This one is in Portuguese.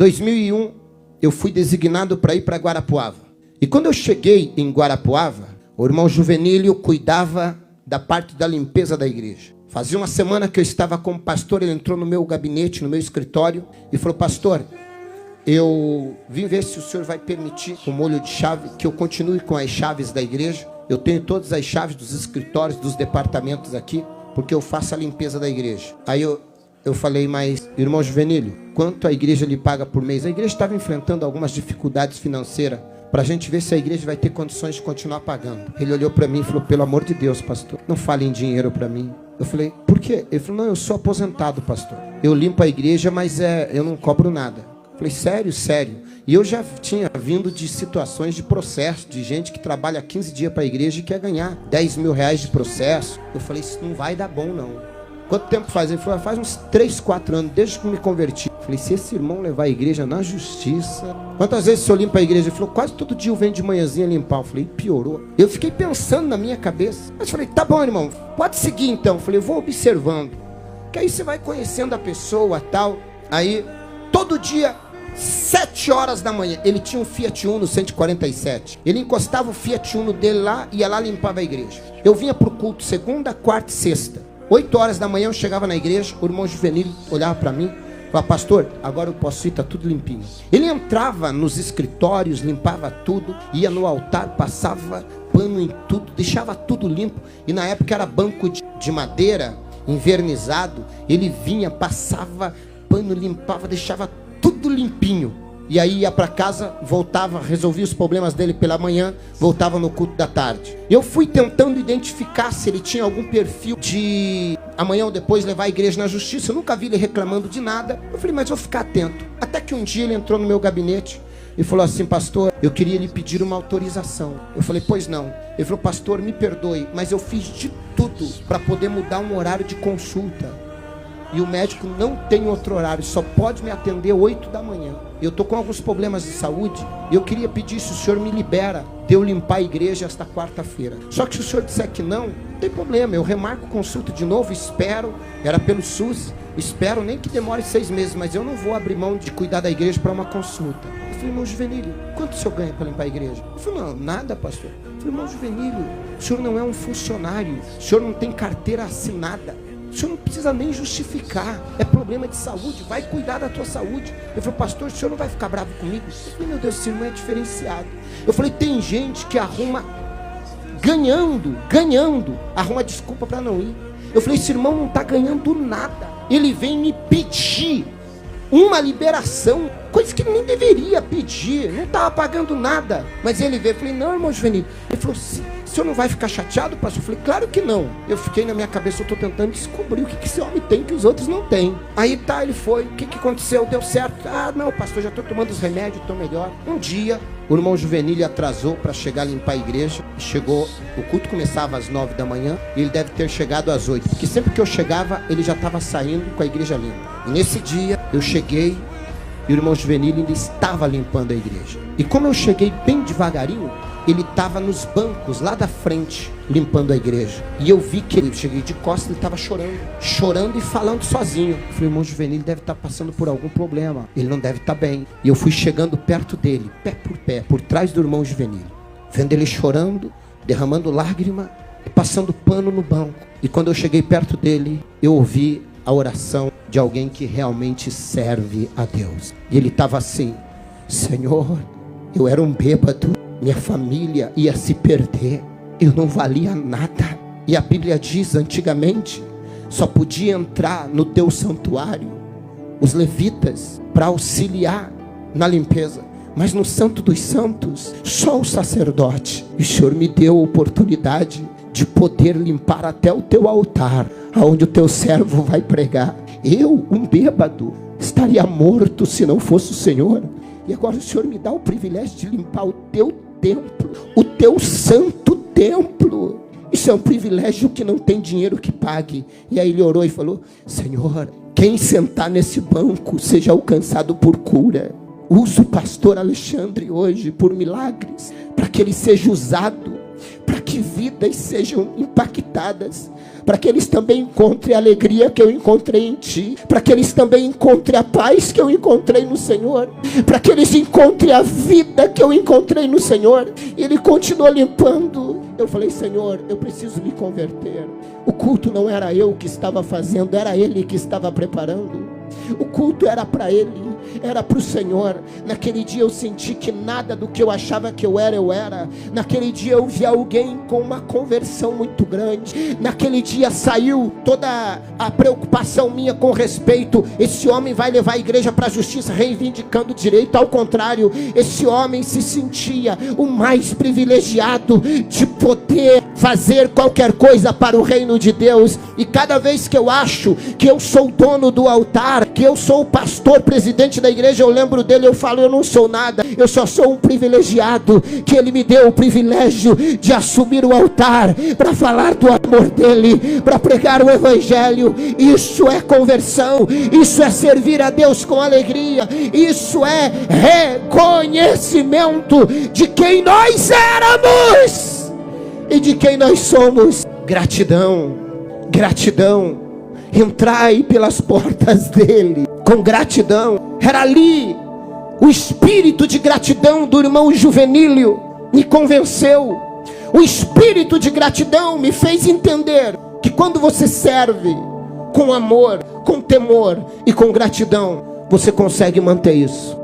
2001, eu fui designado para ir para Guarapuava. E quando eu cheguei em Guarapuava, o irmão Juvenílio cuidava da parte da limpeza da igreja. Fazia uma semana que eu estava como pastor, ele entrou no meu gabinete, no meu escritório, e falou: pastor, eu vim ver se o senhor vai permitir, com molho de chave, que eu continue com as chaves da igreja. Eu tenho todas as chaves dos escritórios, dos departamentos aqui, porque eu faço a limpeza da igreja. Aí eu falei: mas, irmão Juvenílio, quanto a igreja lhe paga por mês? A igreja estava enfrentando algumas dificuldades financeiras, para a gente ver se a igreja vai ter condições de continuar pagando. Ele olhou para mim e falou: pelo amor de Deus, pastor, não fale em dinheiro para mim. Eu falei: por quê? Ele falou: não, eu sou aposentado, pastor. Eu limpo a igreja, mas eu não cobro nada. Eu falei: sério? Sério. E eu já tinha vindo de situações de processo, de gente que trabalha 15 dias para a igreja e quer ganhar 10 mil reais de processo. Eu falei: isso não vai dar bom, não. Quanto tempo faz? Ele falou: faz uns 3, 4 anos, desde que me converti. Eu falei: se esse irmão levar a igreja na justiça... Quantas vezes o senhor limpa a igreja? Ele falou: quase todo dia eu venho de manhãzinha limpar. Eu falei: piorou. Eu fiquei pensando na minha cabeça. Mas eu falei: tá bom, irmão, pode seguir então. Eu falei: eu vou observando. Que aí você vai conhecendo a pessoa, tal. Aí, todo dia, 7 horas da manhã, ele tinha um Fiat Uno 147. Ele encostava o Fiat Uno dele lá, ia lá, limpava a igreja. Eu vinha pro culto segunda, quarta e sexta. 8 horas da manhã eu chegava na igreja, o irmão Juvenílio olhava para mim, falava: pastor, agora eu posso ir, tá tudo limpinho. Ele entrava nos escritórios, limpava tudo, ia no altar, passava pano em tudo, deixava tudo limpo. E na época era banco de madeira, envernizado. Ele vinha, passava pano, limpava, deixava tudo limpinho. E aí ia para casa, voltava, resolvia os problemas dele pela manhã, voltava no culto da tarde. Eu fui tentando identificar se ele tinha algum perfil de amanhã ou depois levar a igreja na justiça. Eu nunca vi ele reclamando de nada. Eu falei: mas vou ficar atento. Até que um dia ele entrou no meu gabinete e falou assim: pastor, eu queria lhe pedir uma autorização. Eu falei: pois não. Ele falou: pastor, me perdoe, mas eu fiz de tudo para poder mudar um horário de consulta. E o médico não tem outro horário, só pode me atender 8 da manhã. Eu estou com alguns problemas de saúde e eu queria pedir se o senhor me libera de eu limpar a igreja esta quarta-feira. Só que se o senhor disser que não tem problema, eu remarco consulta de novo, espero, era pelo SUS, espero nem que demore 6 meses, mas eu não vou abrir mão de cuidar da igreja para uma consulta. Eu falei: irmão Juvenílio, quanto o senhor ganha para limpar a igreja? Ele falou: não, nada, pastor. Eu falei: irmão Juvenílio, o senhor não é um funcionário, o senhor não tem carteira assinada. O senhor não precisa nem justificar. É problema de saúde, vai cuidar da tua saúde. Eu falei: pastor, o senhor não vai ficar bravo comigo? Eu falei: meu Deus, esse irmão é diferenciado. Eu falei: tem gente que arruma, ganhando, arruma desculpa para não ir. Eu falei: esse irmão não está ganhando nada. Ele vem me pedir uma liberação, coisa que ele nem deveria pedir, não estava pagando nada. Mas ele veio, eu falei: não, irmão Juvenílio. Ele falou: o senhor não vai ficar chateado, pastor? Eu falei: claro que não. Eu fiquei na minha cabeça, eu estou tentando descobrir o que esse homem tem que os outros não têm. Aí tá, ele foi, o que aconteceu? Deu certo? Ah, não, pastor, já estou tomando os remédios, estou melhor. Um dia, o irmão Juvenílio atrasou para chegar a limpar a igreja. Chegou, o culto começava às 9 da manhã, e ele deve ter chegado às 8, porque sempre que eu chegava, ele já estava saindo com a igreja limpa. E nesse dia, eu cheguei, e o irmão Juvenílio ainda estava limpando a igreja. E como eu cheguei bem devagarinho, ele estava nos bancos lá da frente limpando a igreja. E eu vi que ele, cheguei de costas, ele estava chorando e falando sozinho. Eu falei: irmão Juvenílio deve estar passando por algum problema, ele não deve estar bem. E eu fui chegando perto dele, pé, por trás do irmão Juvenílio, vendo ele chorando, derramando lágrima e passando pano no banco. E quando eu cheguei perto dele, eu ouvi a oração de alguém que realmente serve a Deus. E ele estava assim: Senhor, eu era um bêbado, minha família ia se perder, eu não valia nada. E a Bíblia diz, antigamente, só podia entrar no teu santuário os levitas para auxiliar na limpeza, mas no Santo dos Santos, só o sacerdote. E o Senhor me deu a oportunidade de poder limpar até o teu altar, aonde o teu servo vai pregar. Eu, um bêbado, estaria morto se não fosse o Senhor. E agora o Senhor me dá o privilégio de limpar o teu templo, o teu santo templo. Isso é um privilégio que não tem dinheiro que pague. E aí ele orou e falou: Senhor, quem sentar nesse banco seja alcançado por cura. Usa o pastor Alexandre hoje por milagres, para que ele seja usado, para que vidas vidas sejam impactadas, para que eles também encontrem a alegria que eu encontrei em Ti, para que eles também encontrem a paz que eu encontrei no Senhor, para que eles encontrem a vida que eu encontrei no Senhor. E Ele continua limpando. Eu falei: Senhor, eu preciso me converter. O culto não era eu que estava fazendo, era Ele que estava preparando. O culto era para Ele, era para o Senhor. Naquele dia eu senti que nada do que eu achava que eu era. Naquele dia eu vi alguém com uma conversão muito grande. Naquele dia saiu toda a preocupação minha com respeito: esse homem vai levar a igreja para a justiça, reivindicando direito. Ao contrário, esse homem se sentia o mais privilegiado de poder fazer qualquer coisa para o reino de Deus. E cada vez que eu acho que eu sou o dono do altar, que eu sou o pastor, presidente da igreja, eu lembro dele, eu falo: eu não sou nada, eu só sou um privilegiado, que ele me deu o privilégio de assumir o altar, para falar do amor dele, para pregar o evangelho. Isso é conversão, isso é servir a Deus com alegria, isso é reconhecimento de quem nós éramos e de quem nós somos. Gratidão, gratidão. Entrai pelas portas dele com gratidão. Era ali o espírito de gratidão do irmão Juvenílio me convenceu. O espírito de gratidão me fez entender que quando você serve com amor, com temor e com gratidão, você consegue manter isso.